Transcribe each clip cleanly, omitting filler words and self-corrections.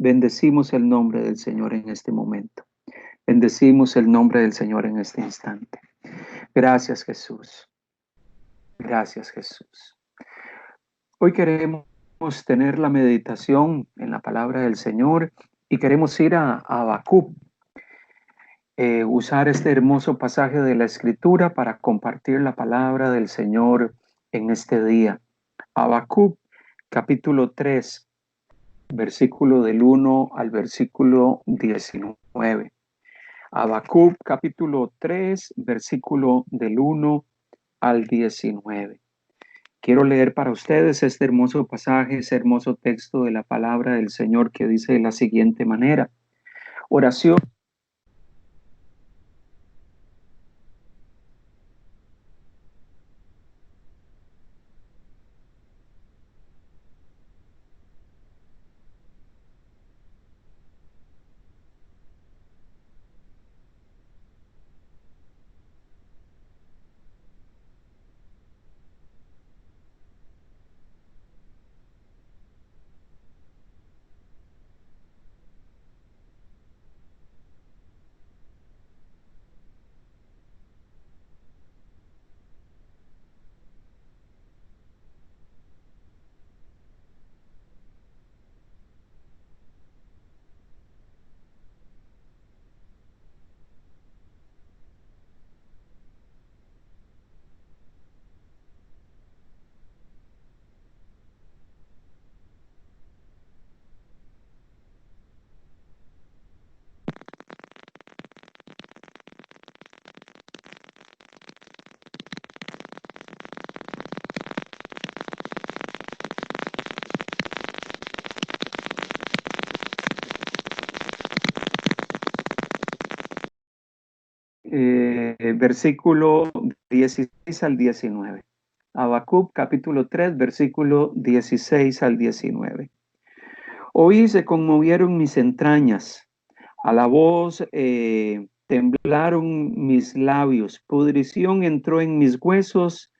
Bendecimos el nombre del Señor en este momento. Bendecimos el nombre del Señor en este instante. Gracias, Jesús. Gracias, Jesús. Hoy queremos tener la meditación en la palabra del Señor y queremos ir a Habacuc, usar este hermoso pasaje de la Escritura para compartir la palabra del Señor en este día. Habacuc, capítulo 3, versículo del 1 al versículo 19. Habacuc, capítulo 3, versículo del 1 al 19. Quiero leer para ustedes este hermoso pasaje, ese hermoso texto de la palabra del Señor que dice de la siguiente manera: oración. Versículo 16 al 19. Habacuc, capítulo 3, versículo 16 al 19. Oí, se conmovieron mis entrañas, a la voz temblaron mis labios, pudrición entró en mis huesos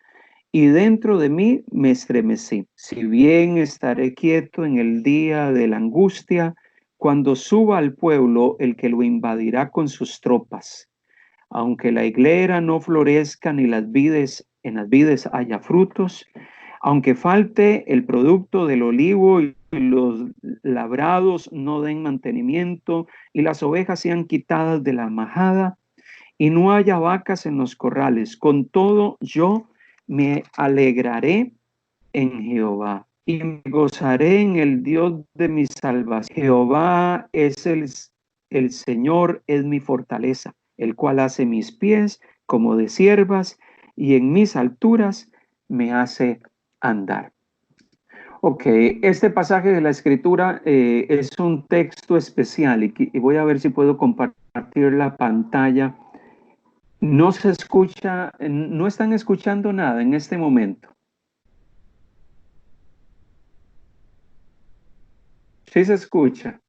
y dentro de mí me estremecí. Si bien estaré quieto en el día de la angustia, cuando suba al pueblo el que lo invadirá con sus tropas. Aunque la higuera no florezca ni en las vides haya frutos, aunque falte el producto del olivo y los labrados no den mantenimiento y las ovejas sean quitadas de la majada y no haya vacas en los corrales, con todo yo me alegraré en Jehová y me gozaré en el Dios de mi salvación. Jehová es el Señor, es mi fortaleza, el cual hace mis pies como de siervas y en mis alturas me hace andar. Ok, este pasaje de la Escritura es un texto especial y voy a ver si puedo compartir la pantalla. No se escucha, no están escuchando nada en este momento. Sí se escucha.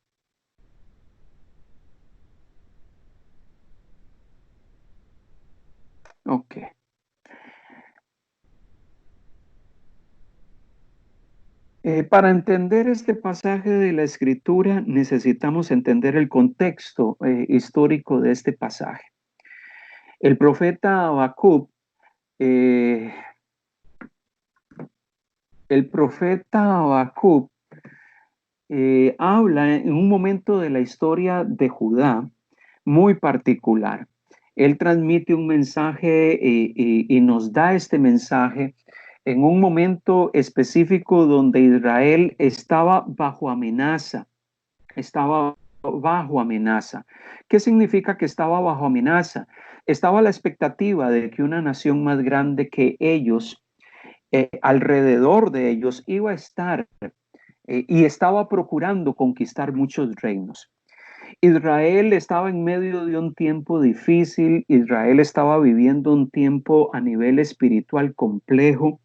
Ok. Para entender este pasaje de la Escritura necesitamos entender el contexto histórico de este pasaje. El profeta Habacuc, eh, el profeta Habacuc habla en un momento de la historia de Judá muy particular. Él transmite un mensaje y nos da este mensaje en un momento específico donde Israel estaba bajo amenaza, estaba bajo amenaza. ¿Qué significa que estaba bajo amenaza? Estaba la expectativa de que una nación más grande que ellos, alrededor de ellos, iba a estar y estaba procurando conquistar muchos reinos. Israel estaba en medio de un tiempo difícil, Israel estaba viviendo un tiempo a nivel espiritual complejo,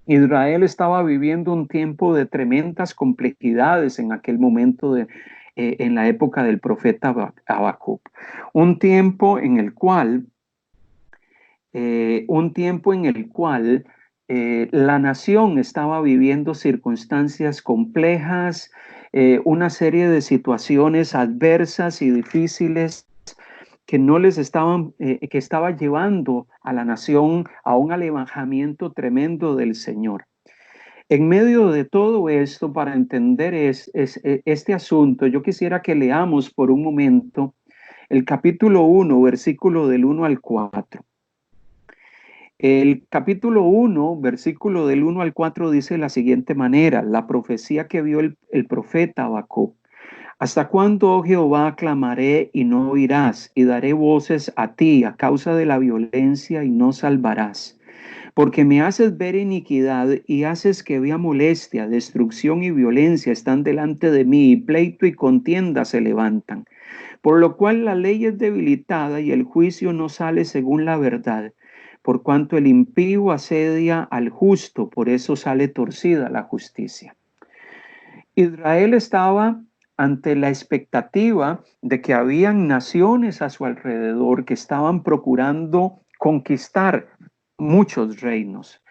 Israel estaba viviendo un tiempo de tremendas complejidades en aquel momento en la época del profeta Habacuc. Un tiempo en el cual, la nación estaba viviendo circunstancias complejas, una serie de situaciones adversas y difíciles que no les estaban, que estaba llevando a la nación a un alejamiento tremendo del Señor. En medio de todo esto, para entender este asunto, yo quisiera que leamos por un momento el capítulo 1, versículo del 1 al 4. El capítulo 1, versículo del 1 al 4 dice de la siguiente manera, la profecía que vio el profeta Habacuc. ¿Hasta cuándo, oh Jehová, clamaré y no oirás, y daré voces a ti a causa de la violencia y no salvarás? Porque me haces ver iniquidad y haces que vea molestia, destrucción y violencia están delante de mí, y pleito y contienda se levantan. Por lo cual la ley es debilitada y el juicio no sale según la verdad. Por cuanto el impío asedia al justo, por eso sale torcida la justicia. Israel estaba ante la expectativa de que habían naciones a su alrededor que estaban procurando conquistar muchos reinos.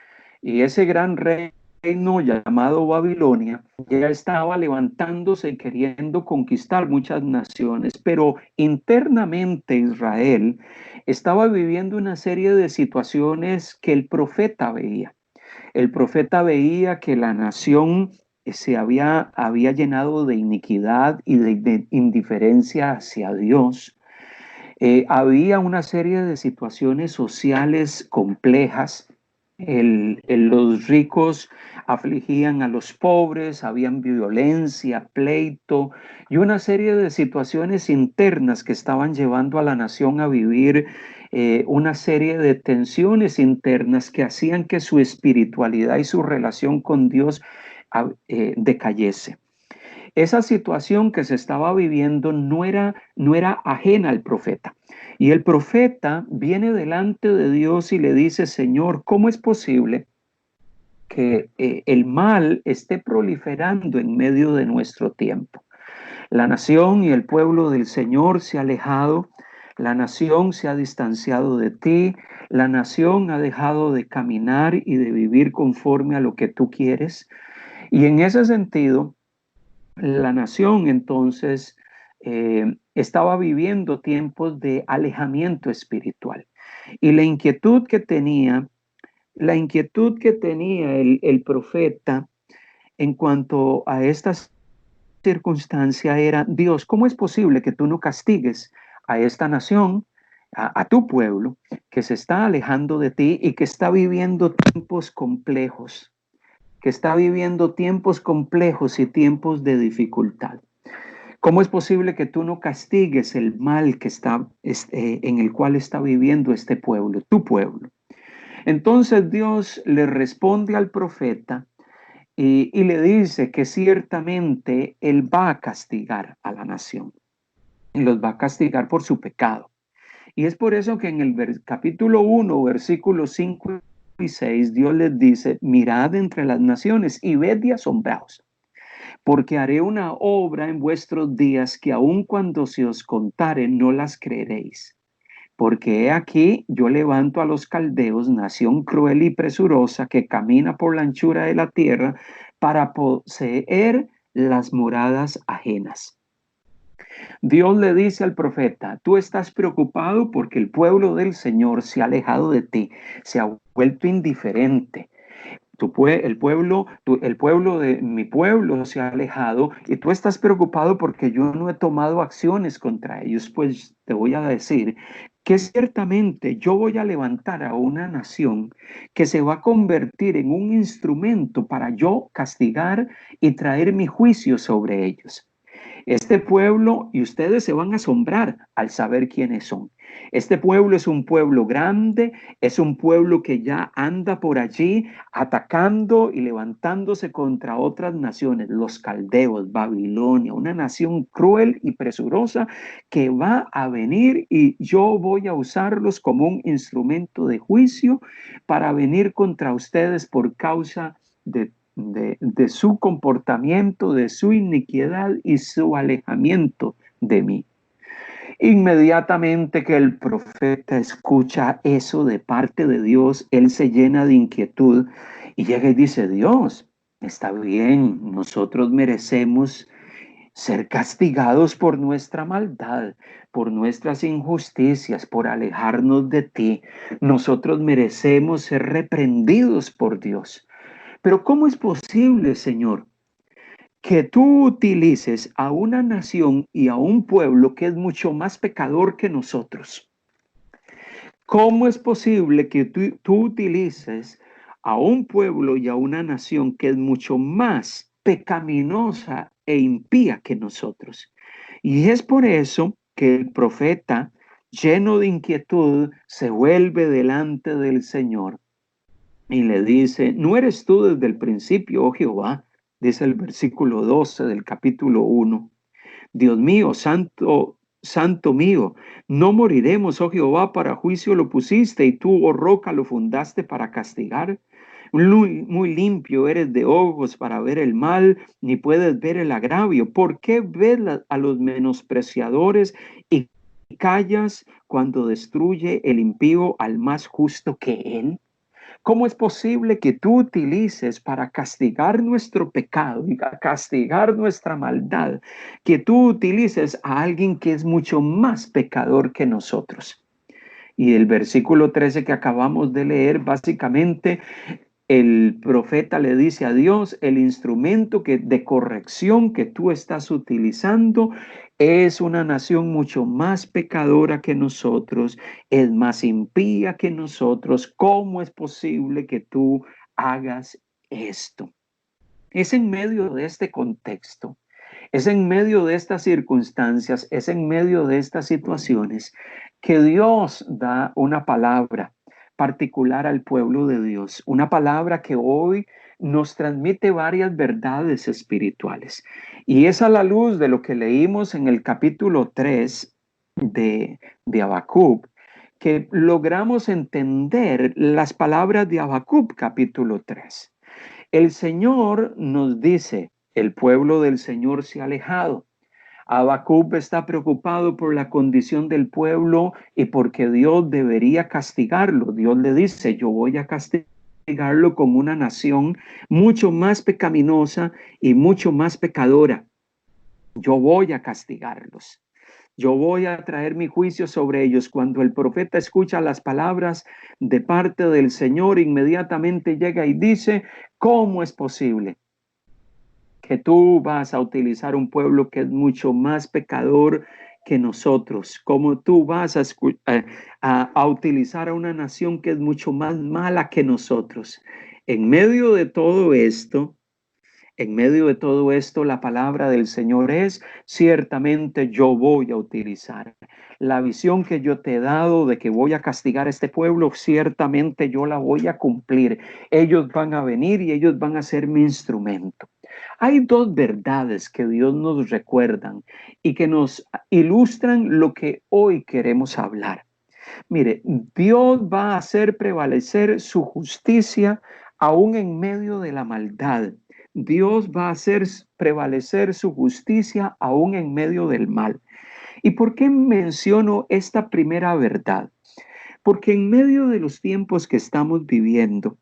Y ese gran reino llamado Babilonia ya estaba levantándose y queriendo conquistar muchas naciones, pero internamente Israel estaba viviendo una serie de situaciones que el profeta veía. El profeta veía que la nación había llenado de iniquidad y de indiferencia hacia Dios. Había una serie de situaciones sociales complejas. Los ricos afligían a los pobres, habían violencia, pleito y una serie de situaciones internas que estaban llevando a la nación a vivir una serie de tensiones internas que hacían que su espiritualidad y su relación con Dios decayese. Esa situación que se estaba viviendo no era ajena al profeta. Y el profeta viene delante de Dios y le dice, Señor, ¿cómo es posible que el mal esté proliferando en medio de nuestro tiempo? La nación y el pueblo del Señor se ha alejado, la nación se ha distanciado de ti, la nación ha dejado de caminar y de vivir conforme a lo que tú quieres. Y en ese sentido, la nación entonces estaba viviendo tiempos de alejamiento espiritual. Y la inquietud que tenía el profeta en cuanto a esta circunstancia era, Dios, ¿cómo es posible que tú no castigues a esta nación, a tu pueblo, que se está alejando de ti y que está viviendo tiempos complejos? Que está viviendo tiempos complejos y tiempos de dificultad. ¿Cómo es posible que tú no castigues el mal que está, en el cual está viviendo este pueblo, tu pueblo? Entonces Dios le responde al profeta y le dice que ciertamente Él va a castigar a la nación. Y los va a castigar por su pecado. Y es por eso que en el capítulo 1, versículos 5 y 6, Dios les dice, mirad entre las naciones y ved y asombraos, porque haré una obra en vuestros días que aun cuando se os contare no las creeréis. Porque he aquí yo levanto a los caldeos, nación cruel y presurosa que camina por la anchura de la tierra para poseer las moradas ajenas. Dios le dice al profeta, tú estás preocupado porque el pueblo del Señor se ha alejado de ti, se ha vuelto indiferente. El pueblo de mi pueblo se ha alejado y tú estás preocupado porque yo no he tomado acciones contra ellos. Pues te voy a decir que ciertamente yo voy a levantar a una nación que se va a convertir en un instrumento para yo castigar y traer mi juicio sobre ellos. Este pueblo, y ustedes se van a asombrar al saber quiénes son. Este pueblo es un pueblo grande, es un pueblo que ya anda por allí atacando y levantándose contra otras naciones, los caldeos, Babilonia, una nación cruel y presurosa que va a venir y yo voy a usarlos como un instrumento de juicio para venir contra ustedes por causa de su comportamiento, de su iniquidad y su alejamiento de mí. Inmediatamente que el profeta escucha eso de parte de Dios, él se llena de inquietud y llega y dice, Dios, está bien, nosotros merecemos ser castigados por nuestra maldad, por nuestras injusticias, por alejarnos de ti. Nosotros merecemos ser reprendidos por Dios. Pero ¿cómo es posible, Señor, que tú utilices a una nación y a un pueblo que es mucho más pecador que nosotros? ¿Cómo es posible que tú utilices a un pueblo y a una nación que es mucho más pecaminosa e impía que nosotros? Y es por eso que el profeta, lleno de inquietud, se vuelve delante del Señor y le dice: ¿no eres tú desde el principio, oh Jehová? Dice el versículo 12 del capítulo 1. Dios mío, santo, santo mío, no moriremos, oh Jehová, para juicio lo pusiste, y tú, oh roca, lo fundaste para castigar. Muy, muy limpio eres de ojos para ver el mal, ni puedes ver el agravio. ¿Por qué ves a los menospreciadores y callas cuando destruye el impío al más justo que él? ¿Cómo es posible que tú utilices para castigar nuestro pecado y castigar nuestra maldad, que tú utilices a alguien que es mucho más pecador que nosotros? Y el versículo 13 que acabamos de leer, básicamente el profeta le dice a Dios: el instrumento de corrección que tú estás utilizando es una nación mucho más pecadora que nosotros, es más impía que nosotros. ¿Cómo es posible que tú hagas esto? Es en medio de este contexto, es en medio de estas circunstancias, es en medio de estas situaciones que Dios da una palabra particular al pueblo de Dios, una palabra que hoy nos transmite varias verdades espirituales. Y es a la luz de lo que leímos en el capítulo 3 de Habacuc que logramos entender las palabras de Habacuc capítulo 3. El Señor nos dice: el pueblo del Señor se ha alejado. Habacuc está preocupado por la condición del pueblo y porque Dios debería castigarlo. Dios le dice: yo voy a castigarlo con una nación mucho más pecaminosa y mucho más pecadora. Yo voy a castigarlos. Yo voy a traer mi juicio sobre ellos. Cuando el profeta escucha las palabras de parte del Señor, inmediatamente llega y dice: ¿cómo es posible que tú vas a utilizar un pueblo que es mucho más pecador que nosotros? ¿Cómo tú vas a utilizar a una nación que es mucho más mala que nosotros? En medio de todo esto, en medio de todo esto, la palabra del Señor es: ciertamente yo voy a utilizar la visión que yo te he dado de que voy a castigar a este pueblo, ciertamente yo la voy a cumplir. Ellos van a venir y ellos van a ser mi instrumento. Hay dos verdades que Dios nos recuerdan y que nos ilustran lo que hoy queremos hablar. Mire, Dios va a hacer prevalecer su justicia aún en medio de la maldad. Dios va a hacer prevalecer su justicia aún en medio del mal. ¿Y por qué menciono esta primera verdad? Porque en medio de los tiempos que estamos viviendo,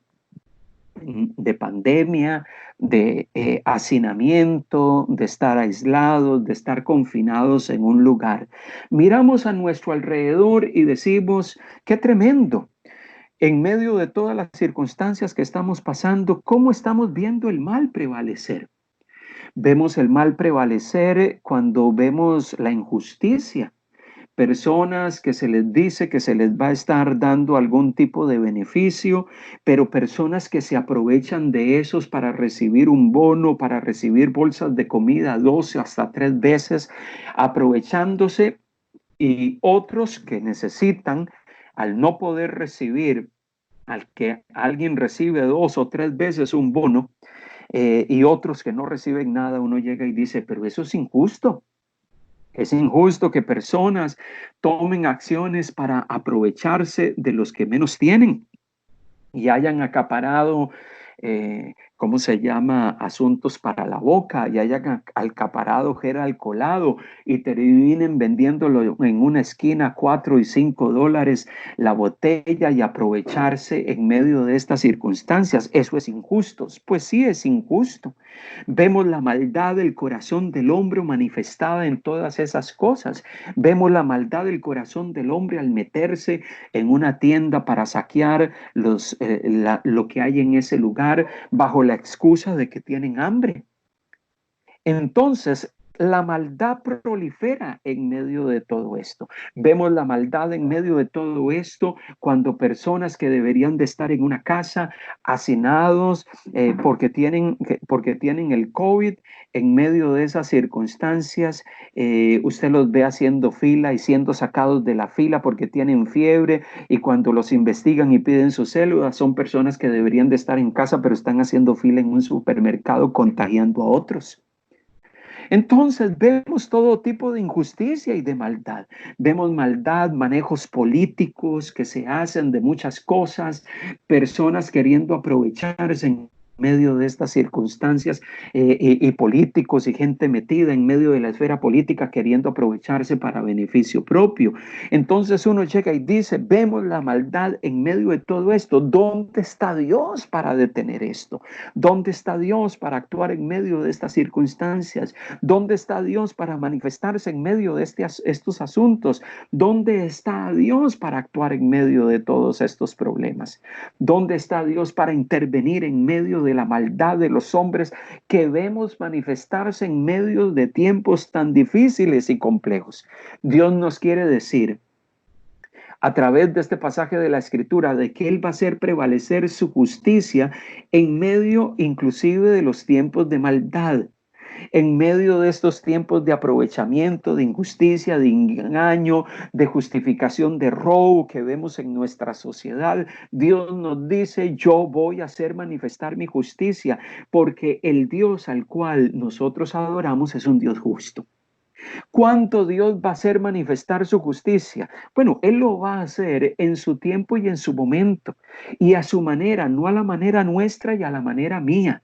de pandemia, de hacinamiento, de estar aislados, de estar confinados en un lugar, miramos a nuestro alrededor y decimos: qué tremendo. En medio de todas las circunstancias que estamos pasando, ¿cómo estamos viendo el mal prevalecer? Vemos el mal prevalecer cuando vemos la injusticia. Personas que se les dice que se les va a estar dando algún tipo de beneficio, pero personas que se aprovechan de esos para recibir un bono, para recibir bolsas de comida 12 hasta 3 veces, aprovechándose, y otros que necesitan, al no poder recibir, al que alguien recibe 2 o 3 veces un bono, y otros que no reciben nada, uno llega y dice: pero eso es injusto. Es injusto que personas tomen acciones para aprovecharse de los que menos tienen y hayan acaparado ¿cómo se llama? Asuntos para la boca y hayan acaparado gel alcoholado y terminen vendiéndolo en una esquina $4 y $5 la botella y aprovecharse en medio de estas circunstancias. Eso es injusto. Pues sí, es injusto. Vemos la maldad del corazón del hombre manifestada en todas esas cosas. Vemos la maldad del corazón del hombre al meterse en una tienda para saquear lo que hay en ese lugar bajo la excusa de que tienen hambre. Entonces, la maldad prolifera en medio de todo esto. Vemos la maldad en medio de todo esto cuando personas que deberían de estar en una casa, hacinados porque tienen el COVID, en medio de esas circunstancias, usted los ve haciendo fila y siendo sacados de la fila porque tienen fiebre, y cuando los investigan y piden sus células, son personas que deberían de estar en casa, pero están haciendo fila en un supermercado contagiando a otros. Entonces vemos todo tipo de injusticia y de maldad. Vemos maldad, manejos políticos que se hacen de muchas cosas, personas queriendo aprovecharse en medio de estas circunstancias, y políticos y gente metida en medio de la esfera política queriendo aprovecharse para beneficio propio. Entonces uno llega y dice, vemos la maldad en medio de todo esto. ¿Dónde está Dios para detener esto? ¿Dónde está Dios para actuar en medio de estas circunstancias? ¿Dónde está Dios para manifestarse en medio de estos asuntos? ¿Dónde está Dios para actuar en medio de todos estos problemas? ¿Dónde está Dios para intervenir en medio de la maldad de los hombres que vemos manifestarse en medio de tiempos tan difíciles y complejos? Dios nos quiere decir a través de este pasaje de la Escritura de que Él va a hacer prevalecer su justicia en medio inclusive de los tiempos de maldad. En medio de estos tiempos de aprovechamiento, de injusticia, de engaño, de justificación de robo que vemos en nuestra sociedad, Dios nos dice, yo voy a hacer manifestar mi justicia, porque el Dios al cual nosotros adoramos es un Dios justo. ¿Cuánto Dios va a hacer manifestar su justicia? Bueno, Él lo va a hacer en su tiempo y en su momento, y a su manera, no a la manera nuestra y a la manera mía.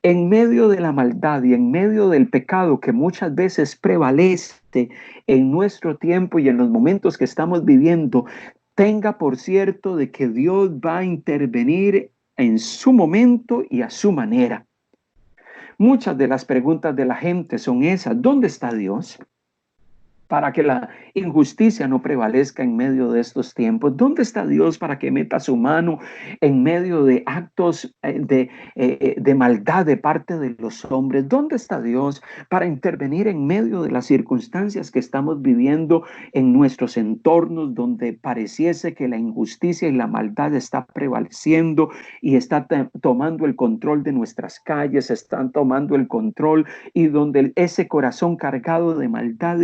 En medio de la maldad y en medio del pecado que muchas veces prevalece en nuestro tiempo y en los momentos que estamos viviendo, tenga por cierto de que Dios va a intervenir en su momento y a su manera. Muchas de las preguntas de la gente son esas: ¿dónde está Dios para que la injusticia no prevalezca en medio de estos tiempos? ¿Dónde está Dios para que meta su mano en medio de actos de maldad de parte de los hombres? ¿Dónde está Dios para intervenir en medio de las circunstancias que estamos viviendo en nuestros entornos, donde pareciese que la injusticia y la maldad está prevaleciendo y está tomando el control de nuestras calles, están tomando el control, y donde ese corazón cargado de maldad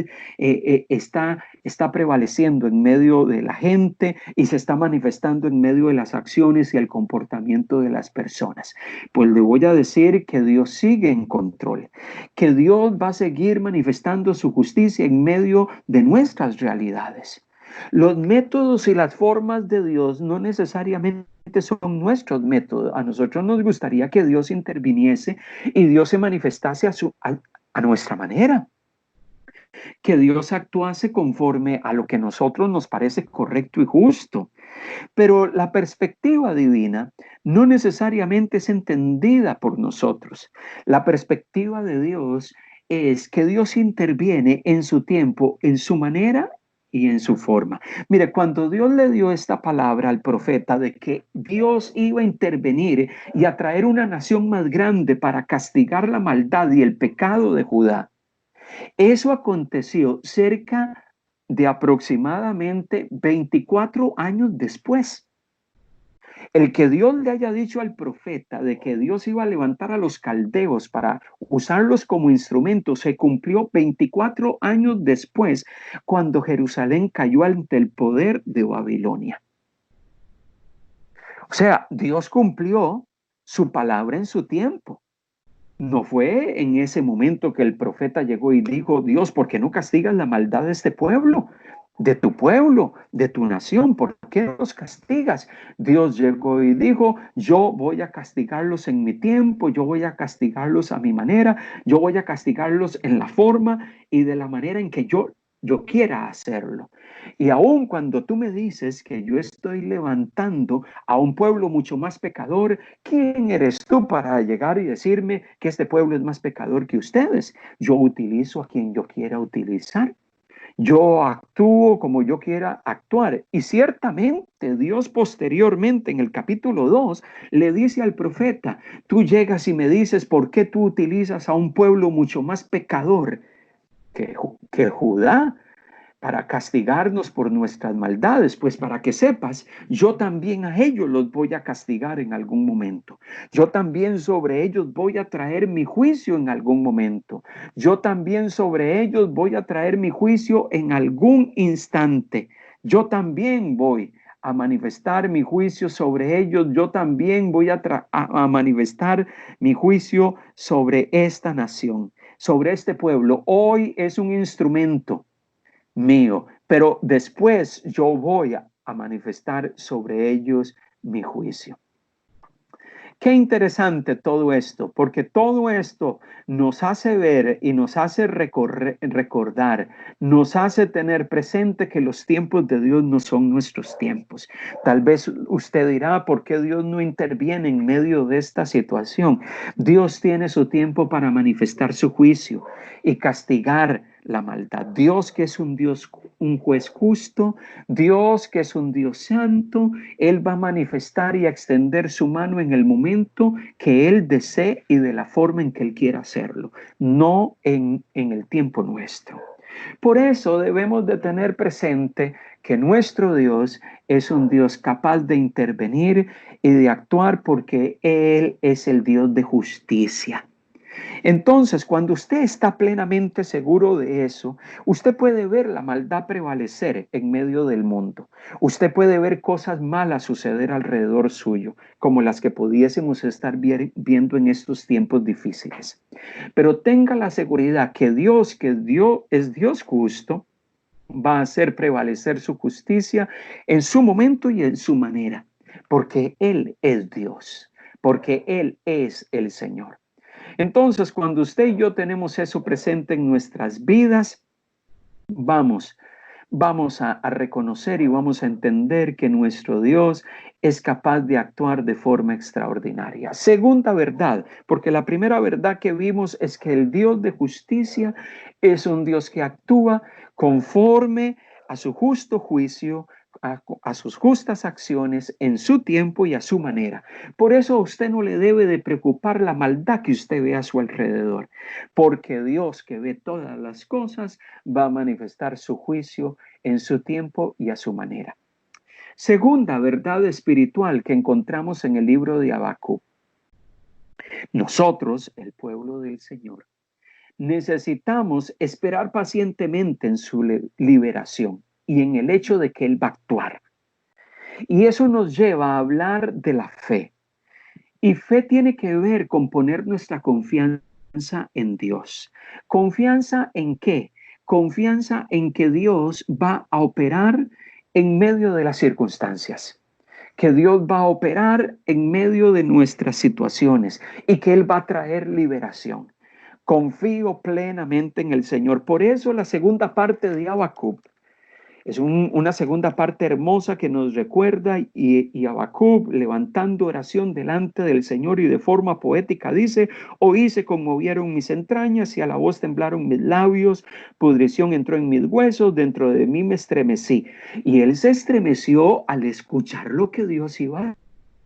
está prevaleciendo en medio de la gente y se está manifestando en medio de las acciones y el comportamiento de las personas? Pues le voy a decir que Dios sigue en control, que Dios va a seguir manifestando su justicia en medio de nuestras realidades. Los métodos y las formas de Dios no necesariamente son nuestros métodos. A nosotros nos gustaría que Dios interviniese y Dios se manifestase a nuestra manera, que Dios actuase conforme a lo que a nosotros nos parece correcto y justo. Pero la perspectiva divina no necesariamente es entendida por nosotros. La perspectiva de Dios es que Dios interviene en su tiempo, en su manera y en su forma. Mire, cuando Dios le dio esta palabra al profeta de que Dios iba a intervenir y a traer una nación más grande para castigar la maldad y el pecado de Judá, eso aconteció cerca de aproximadamente 24 años después. El que Dios le haya dicho al profeta de que Dios iba a levantar a los caldeos para usarlos como instrumentos se cumplió 24 años después, cuando Jerusalén cayó ante el poder de Babilonia. O sea, Dios cumplió su palabra en su tiempo. No fue en ese momento que el profeta llegó y dijo: Dios, ¿por qué no castigas la maldad de este pueblo? de tu pueblo, de tu nación. ¿Por qué los castigas? Dios llegó y dijo, yo voy a castigarlos en mi tiempo, yo voy a castigarlos a mi manera, yo voy a castigarlos en la forma y de la manera en que yo quiera hacerlo. Y aun cuando tú me dices que yo estoy levantando a un pueblo mucho más pecador, ¿quién eres tú para llegar y decirme que este pueblo es más pecador que ustedes? Yo utilizo a quien yo quiera utilizar. Yo actúo como yo quiera actuar. Y ciertamente Dios posteriormente en el capítulo 2 le dice al profeta, tú llegas y me dices, ¿por qué tú utilizas a un pueblo mucho más pecador que Judá para castigarnos por nuestras maldades? Pues para que sepas, yo también a ellos los voy a castigar en algún momento. Yo también sobre ellos voy a traer mi juicio en algún momento. Yo también sobre ellos voy a traer mi juicio en algún instante. Yo también voy a manifestar mi juicio sobre ellos. Yo también voy a manifestar mi juicio sobre esta nación, sobre este pueblo. Hoy es un instrumento mío, pero después yo voy a manifestar sobre ellos mi juicio. Qué interesante todo esto, porque todo esto nos hace ver y nos hace recordar, nos hace tener presente que los tiempos de Dios no son nuestros tiempos. Tal vez usted dirá, ¿por qué Dios no interviene en medio de esta situación? Dios tiene su tiempo para manifestar su juicio y castigar la maldad. Dios que es un Dios, un juez justo, Dios que es un Dios santo, Él va a manifestar y a extender su mano en el momento que Él desee y de la forma en que Él quiera hacerlo, no en el tiempo nuestro. Por eso debemos de tener presente que nuestro Dios es un Dios capaz de intervenir y de actuar porque Él es el Dios de justicia. Entonces, cuando usted está plenamente seguro de eso, usted puede ver la maldad prevalecer en medio del mundo. Usted puede ver cosas malas suceder alrededor suyo, como las que pudiésemos estar viendo en estos tiempos difíciles. Pero tenga la seguridad que Dios es Dios justo, va a hacer prevalecer su justicia en su momento y en su manera, porque Él es Dios, porque Él es el Señor. Entonces, cuando usted y yo tenemos eso presente en nuestras vidas, vamos a reconocer y vamos a entender que nuestro Dios es capaz de actuar de forma extraordinaria. Segunda verdad, porque la primera verdad que vimos es que el Dios de justicia es un Dios que actúa conforme a su justo juicio, a sus justas acciones en su tiempo y a su manera. Por eso a usted no le debe de preocupar la maldad que usted ve a su alrededor, porque Dios que ve todas las cosas va a manifestar su juicio en su tiempo y a su manera. Segunda verdad espiritual que encontramos en el libro de Habacuc. Nosotros, el pueblo del Señor, necesitamos esperar pacientemente en su liberación y en el hecho de que Él va a actuar. Y eso nos lleva a hablar de la fe. Y fe tiene que ver con poner nuestra confianza en Dios. ¿Confianza en qué? Confianza en que Dios va a operar en medio de las circunstancias, que Dios va a operar en medio de nuestras situaciones y que Él va a traer liberación. Confío plenamente en el Señor. Por eso la segunda parte de Habacuc es una segunda parte hermosa que nos recuerda y Habacuc, levantando oración delante del Señor y de forma poética, dice: oí, se conmovieron mis entrañas y a la voz temblaron mis labios, pudrición entró en mis huesos, dentro de mí me estremecí. Y él se estremeció al escuchar lo que Dios iba a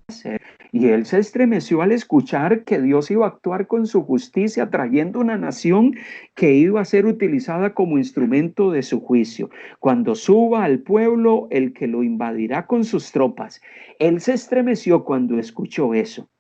hacer. Y él se estremeció al escuchar que Dios iba a actuar con su justicia, trayendo una nación que iba a ser utilizada como instrumento de su juicio. Cuando suba al pueblo, el que lo invadirá con sus tropas. Él se estremeció cuando escuchó eso.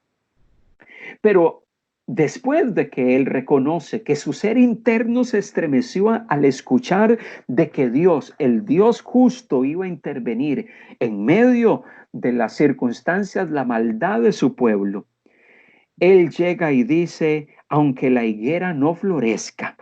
Pero después de que él reconoce que su ser interno se estremeció al escuchar de que Dios, el Dios justo, iba a intervenir en medio de las circunstancias, la maldad de su pueblo, él llega y dice: aunque la higuera no florezca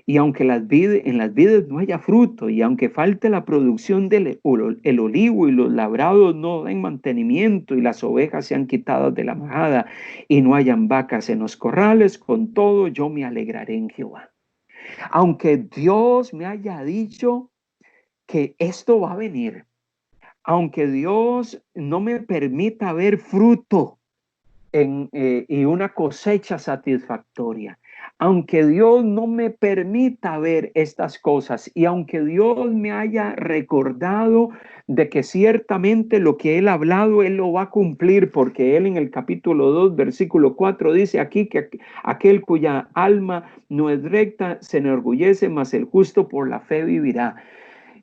y aunque en las vides no haya fruto, y aunque falte la producción el olivo y los labrados no den mantenimiento, y las ovejas sean quitadas de la majada, y no hayan vacas en los corrales, con todo yo me alegraré en Jehová. Aunque Dios me haya dicho que esto va a venir, aunque Dios no me permita ver fruto y una cosecha satisfactoria, aunque Dios no me permita ver estas cosas, y aunque Dios me haya recordado de que ciertamente lo que Él ha hablado, Él lo va a cumplir, porque Él en el capítulo 2, versículo 4 dice aquí que aquel cuya alma no es recta se enorgullece, mas el justo por la fe vivirá.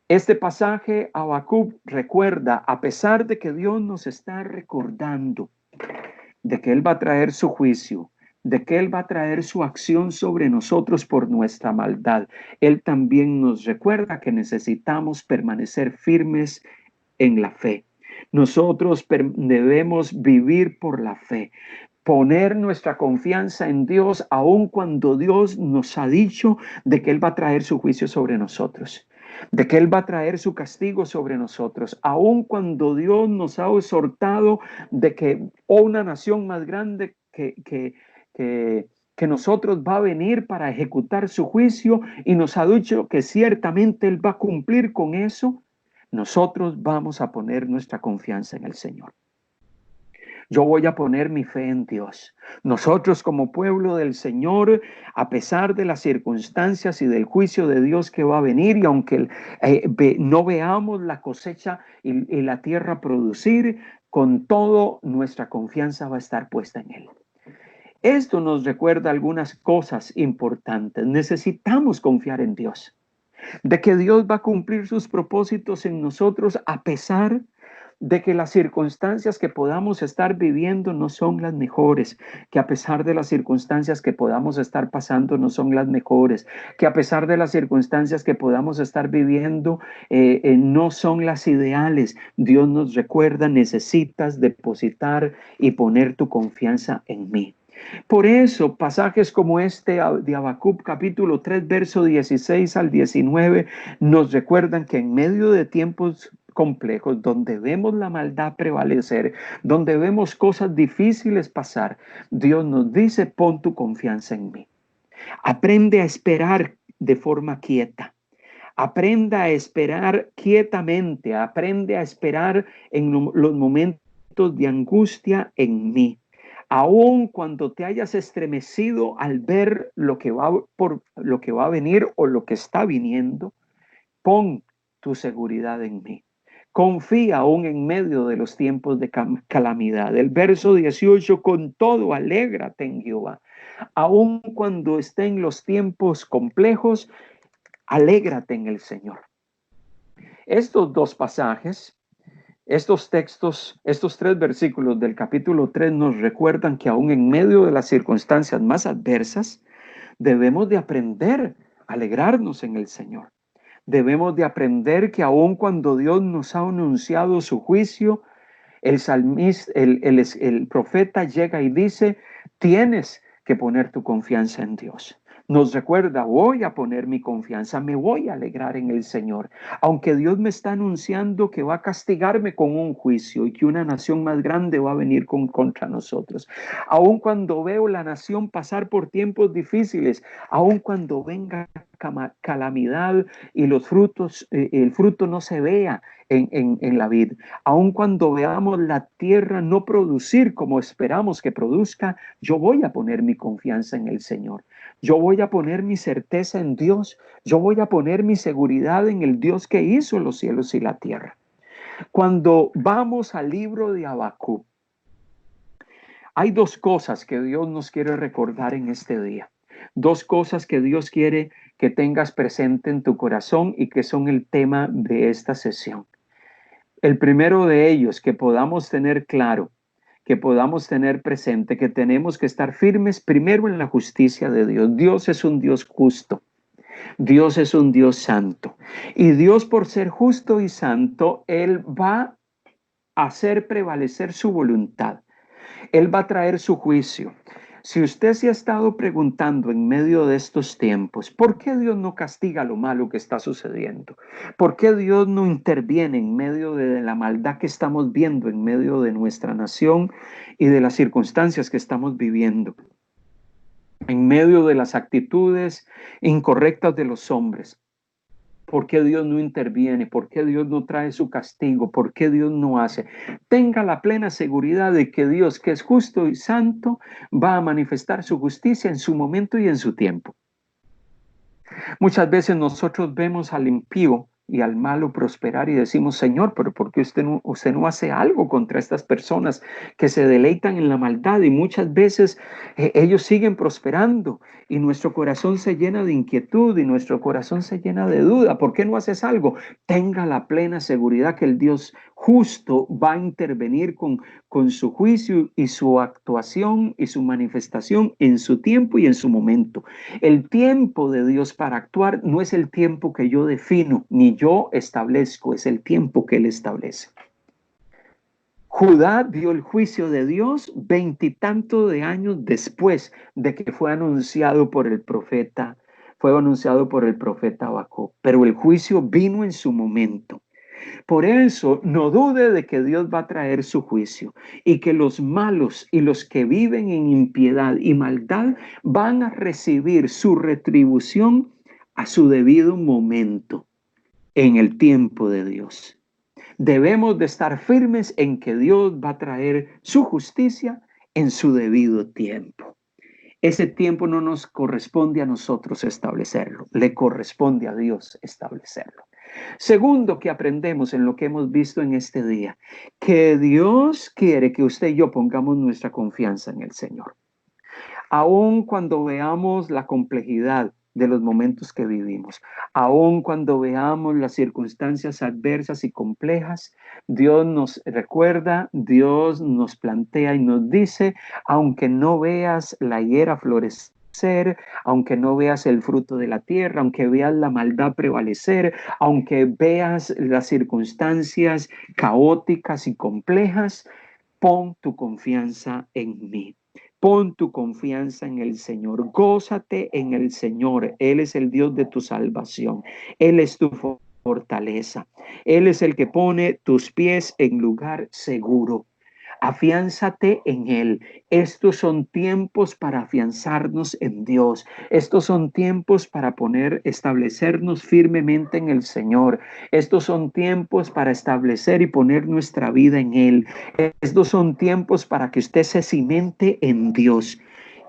Este pasaje, Habacuc recuerda, a pesar de que Dios nos está recordando de que Él va a traer su juicio, de que Él va a traer su acción sobre nosotros por nuestra maldad, Él también nos recuerda que necesitamos permanecer firmes en la fe. Nosotros debemos vivir por la fe, poner nuestra confianza en Dios, aun cuando Dios nos ha dicho de que Él va a traer su juicio sobre nosotros, de que Él va a traer su castigo sobre nosotros, aun cuando Dios nos ha exhortado de que una nación más grande que nosotros va a venir para ejecutar su juicio, y nos ha dicho que ciertamente Él va a cumplir con eso. Nosotros vamos a poner nuestra confianza en el Señor. Yo voy a poner mi fe en Dios. Nosotros como pueblo del Señor, a pesar de las circunstancias y del juicio de Dios que va a venir, y aunque no veamos la cosecha y la tierra producir, con todo nuestra confianza va a estar puesta en Él. Esto nos recuerda algunas cosas importantes. Necesitamos confiar en Dios, de que Dios va a cumplir sus propósitos en nosotros, a pesar de que las circunstancias que podamos estar viviendo no son las mejores, que a pesar de las circunstancias que podamos estar pasando no son las mejores, que a pesar de las circunstancias que podamos estar viviendo no son las ideales. Dios nos recuerda: necesitas depositar y poner tu confianza en mí. Por eso, pasajes como este de Habacuc capítulo 3, verso 16 al 19, nos recuerdan que en medio de tiempos complejos, donde vemos la maldad prevalecer, donde vemos cosas difíciles pasar, Dios nos dice: pon tu confianza en mí. Aprende a esperar de forma quieta. Aprenda a esperar quietamente. Aprende a esperar en los momentos de angustia en mí. Aun cuando te hayas estremecido al ver lo que va a venir o lo que está viniendo, pon tu seguridad en mí. Confía aún en medio de los tiempos de calamidad. El verso 18: con todo alégrate en Jehová. Aun cuando estén los tiempos complejos, alégrate en el Señor. Estos dos pasajes, estos textos, estos 3 versículos del capítulo 3 nos recuerdan que aún en medio de las circunstancias más adversas, debemos de aprender a alegrarnos en el Señor. Debemos de aprender que aun cuando Dios nos ha anunciado su juicio, el profeta llega y dice: tienes que poner tu confianza en Dios. Nos recuerda: voy a poner mi confianza, me voy a alegrar en el Señor. Aunque Dios me está anunciando que va a castigarme con un juicio y que una nación más grande va a venir contra nosotros. Aun cuando veo la nación pasar por tiempos difíciles, aun cuando venga calamidad y los frutos, el fruto no se vea en la vid, aun cuando veamos la tierra no producir como esperamos que produzca, yo voy a poner mi confianza en el Señor. Yo voy a poner mi certeza en Dios. Yo voy a poner mi seguridad en el Dios que hizo los cielos y la tierra. Cuando vamos al libro de Habacuc, hay 2 cosas que Dios nos quiere recordar en este día. 2 cosas que Dios quiere que tengas presente en tu corazón y que son el tema de esta sesión. El primero de ellos, que podamos tener claro, que podamos tener presente, que tenemos que estar firmes primero en la justicia de Dios. Dios es un Dios justo. Dios es un Dios santo. Y Dios, por ser justo y santo, Él va a hacer prevalecer su voluntad. Él va a traer su juicio. Si usted se ha estado preguntando en medio de estos tiempos, ¿por qué Dios no castiga lo malo que está sucediendo? ¿Por qué Dios no interviene en medio de la maldad que estamos viendo en medio de nuestra nación y de las circunstancias que estamos viviendo? En medio de las actitudes incorrectas de los hombres. ¿Por qué Dios no interviene? ¿Por qué Dios no trae su castigo? ¿Por qué Dios no hace? Tenga la plena seguridad de que Dios, que es justo y santo, va a manifestar su justicia en su momento y en su tiempo. Muchas veces nosotros vemos al impío y al malo prosperar y decimos, Señor, pero ¿por qué usted no hace algo contra estas personas que se deleitan en la maldad? Y muchas veces ellos siguen prosperando y nuestro corazón se llena de inquietud y nuestro corazón se llena de duda. ¿Por qué no haces algo? Tenga la plena seguridad que el Dios justo va a intervenir con su juicio y su actuación y su manifestación en su tiempo y en su momento. El tiempo de Dios para actuar no es el tiempo que yo defino ni yo establezco, es el tiempo que Él establece. Judá vio el juicio de Dios 20 y tantos de años después de que fue anunciado por el profeta Habacuc, pero el juicio vino en su momento. Por eso no dude de que Dios va a traer su juicio y que los malos y los que viven en impiedad y maldad van a recibir su retribución a su debido momento en el tiempo de Dios. Debemos de estar firmes en que Dios va a traer su justicia en su debido tiempo. Ese tiempo no nos corresponde a nosotros establecerlo, le corresponde a Dios establecerlo. Segundo, que aprendemos en lo que hemos visto en este día, que Dios quiere que usted y yo pongamos nuestra confianza en el Señor. Aun cuando veamos la complejidad de los momentos que vivimos, aun cuando veamos las circunstancias adversas y complejas, Dios nos recuerda, Dios nos plantea y nos dice, aunque no veas la higuera florecer, aunque no veas el fruto de la tierra, aunque veas la maldad prevalecer, aunque veas las circunstancias caóticas y complejas, pon tu confianza en mí. Pon tu confianza en el Señor. Gózate en el Señor. Él es el Dios de tu salvación. Él es tu fortaleza. Él es el que pone tus pies en lugar seguro. Afiánzate en Él. Estos son tiempos para afianzarnos en Dios. Estos son tiempos para establecernos firmemente en el Señor. Estos son tiempos para establecer y poner nuestra vida en Él. Estos son tiempos para que usted se cimente en Dios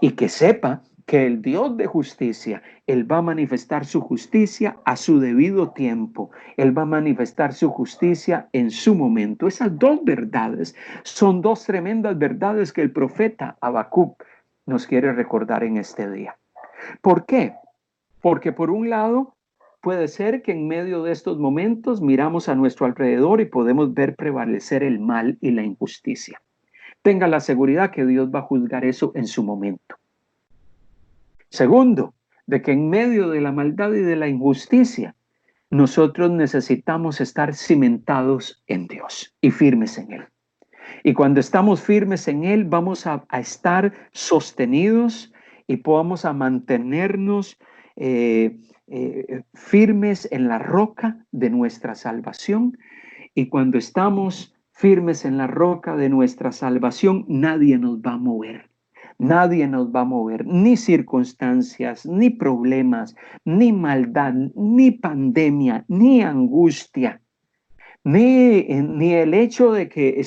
y que sepa que el Dios de justicia, Él va a manifestar su justicia a su debido tiempo. Él va a manifestar su justicia en su momento. Esas dos verdades son dos tremendas verdades que el profeta Habacuc nos quiere recordar en este día. ¿Por qué? Porque por un lado, puede ser que en medio de estos momentos miramos a nuestro alrededor y podemos ver prevalecer el mal y la injusticia. Tenga la seguridad que Dios va a juzgar eso en su momento. Segundo, de que en medio de la maldad y de la injusticia, nosotros necesitamos estar cimentados en Dios y firmes en Él. Y cuando estamos firmes en Él, vamos a estar sostenidos y vamos a mantenernos firmes en la roca de nuestra salvación. Y cuando estamos firmes en la roca de nuestra salvación, nadie nos va a mover. Nadie nos va a mover, ni circunstancias, ni problemas, ni maldad, ni pandemia, ni angustia, ni el hecho de que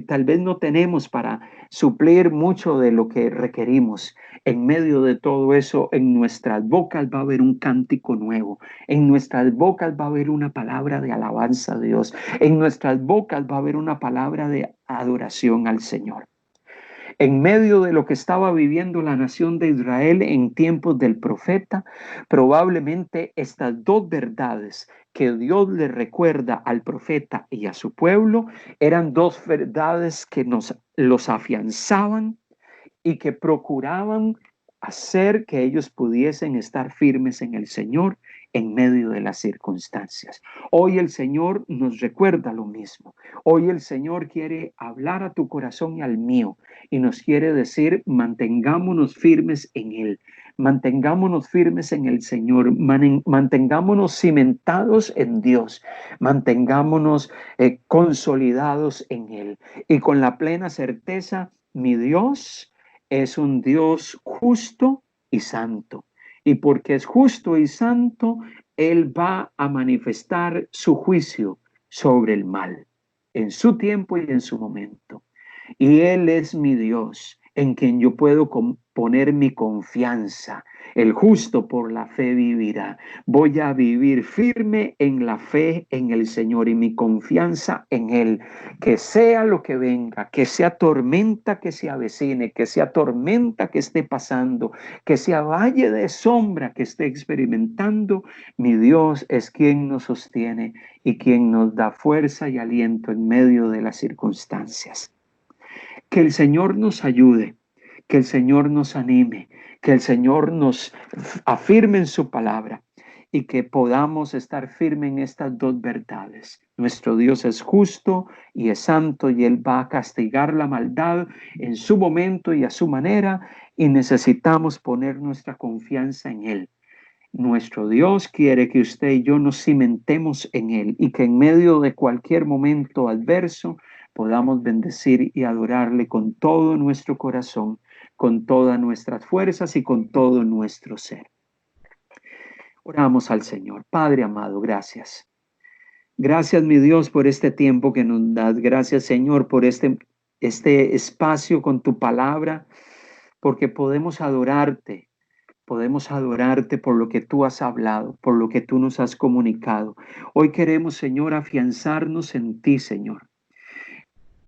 tal vez no tenemos para suplir mucho de lo que requerimos. En medio de todo eso, en nuestras bocas va a haber un cántico nuevo. En nuestras bocas va a haber una palabra de alabanza a Dios. En nuestras bocas va a haber una palabra de adoración al Señor. En medio de lo que estaba viviendo la nación de Israel en tiempos del profeta, probablemente estas dos verdades que Dios le recuerda al profeta y a su pueblo eran dos verdades que los afianzaban y que procuraban hacer que ellos pudiesen estar firmes en el Señor en medio de las circunstancias. Hoy el Señor nos recuerda lo mismo. Hoy el Señor quiere hablar a tu corazón y al mío y nos quiere decir, mantengámonos firmes en Él. Mantengámonos firmes en el Señor, mantengámonos cimentados en Dios, mantengámonos consolidados en Él y con la plena certeza, mi Dios es un Dios justo y santo. Y porque es justo y santo, Él va a manifestar su juicio sobre el mal en su tiempo y en su momento. Y Él es mi Dios, en quien yo puedo poner mi confianza. El justo por la fe vivirá. Voy a vivir firme en la fe en el Señor y mi confianza en Él. Que sea lo que venga, que sea tormenta que se avecine, que sea tormenta que esté pasando, que sea valle de sombra que esté experimentando, mi Dios es quien nos sostiene y quien nos da fuerza y aliento en medio de las circunstancias. Que el Señor nos ayude, que el Señor nos anime, que el Señor nos afirme en su palabra y que podamos estar firmes en estas dos verdades. Nuestro Dios es justo y es santo y Él va a castigar la maldad en su momento y a su manera y necesitamos poner nuestra confianza en Él. Nuestro Dios quiere que usted y yo nos cimentemos en Él y que en medio de cualquier momento adverso podamos bendecir y adorarle con todo nuestro corazón, con todas nuestras fuerzas y con todo nuestro ser. Oramos al Señor. Padre amado, gracias. Gracias, mi Dios, por este tiempo que nos das. Gracias, Señor, por este espacio con tu palabra, porque podemos adorarte. Podemos adorarte por lo que tú has hablado, por lo que tú nos has comunicado. Hoy queremos, Señor, afianzarnos en ti, Señor.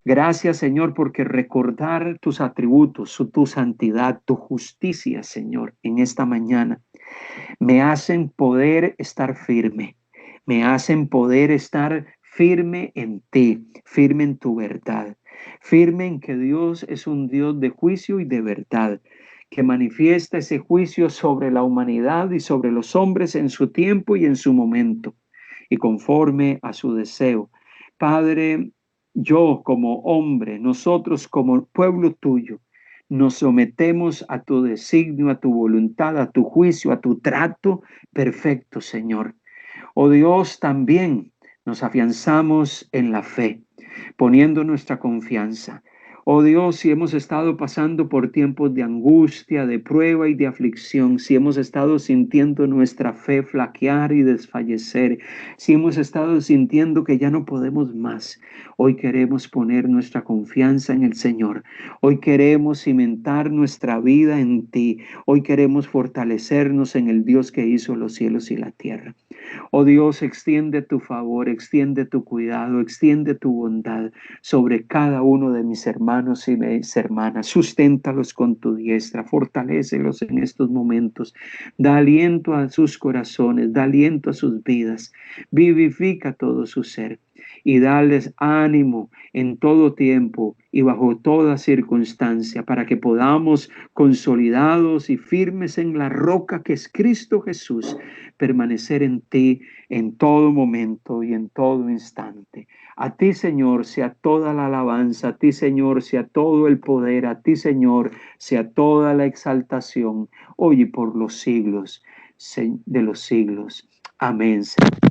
Gracias, Señor, porque recordar tus atributos, tu santidad, tu justicia, Señor, en esta mañana, me hacen poder estar firme, me hacen poder estar firme en ti, firme en tu verdad, firme en que Dios es un Dios de juicio y de verdad, que manifiesta ese juicio sobre la humanidad y sobre los hombres en su tiempo y en su momento, y conforme a su deseo. Padre, yo como hombre, nosotros como pueblo tuyo, nos sometemos a tu designio, a tu voluntad, a tu juicio, a tu trato perfecto, Señor. Oh Dios, también nos afianzamos en la fe, poniendo nuestra confianza. Oh Dios, si hemos estado pasando por tiempos de angustia, de prueba y de aflicción, si hemos estado sintiendo nuestra fe flaquear y desfallecer, si hemos estado sintiendo que ya no podemos más, hoy queremos poner nuestra confianza en el Señor. Hoy queremos cimentar nuestra vida en ti. Hoy queremos fortalecernos en el Dios que hizo los cielos y la tierra. Oh Dios, extiende tu favor, extiende tu cuidado, extiende tu bondad sobre cada uno de mis hermanos y mis hermanas. Susténtalos con tu diestra, fortalécelos en estos momentos. Da aliento a sus corazones, da aliento a sus vidas. Vivifica todo su ser y dales ánimo en todo tiempo y bajo toda circunstancia para que podamos, consolidados y firmes en la roca que es Cristo Jesús, permanecer en ti en todo momento y en todo instante. A ti, Señor, sea toda la alabanza, a ti, Señor, sea todo el poder, a ti, Señor, sea toda la exaltación, hoy y por los siglos de los siglos. Amén, Señor.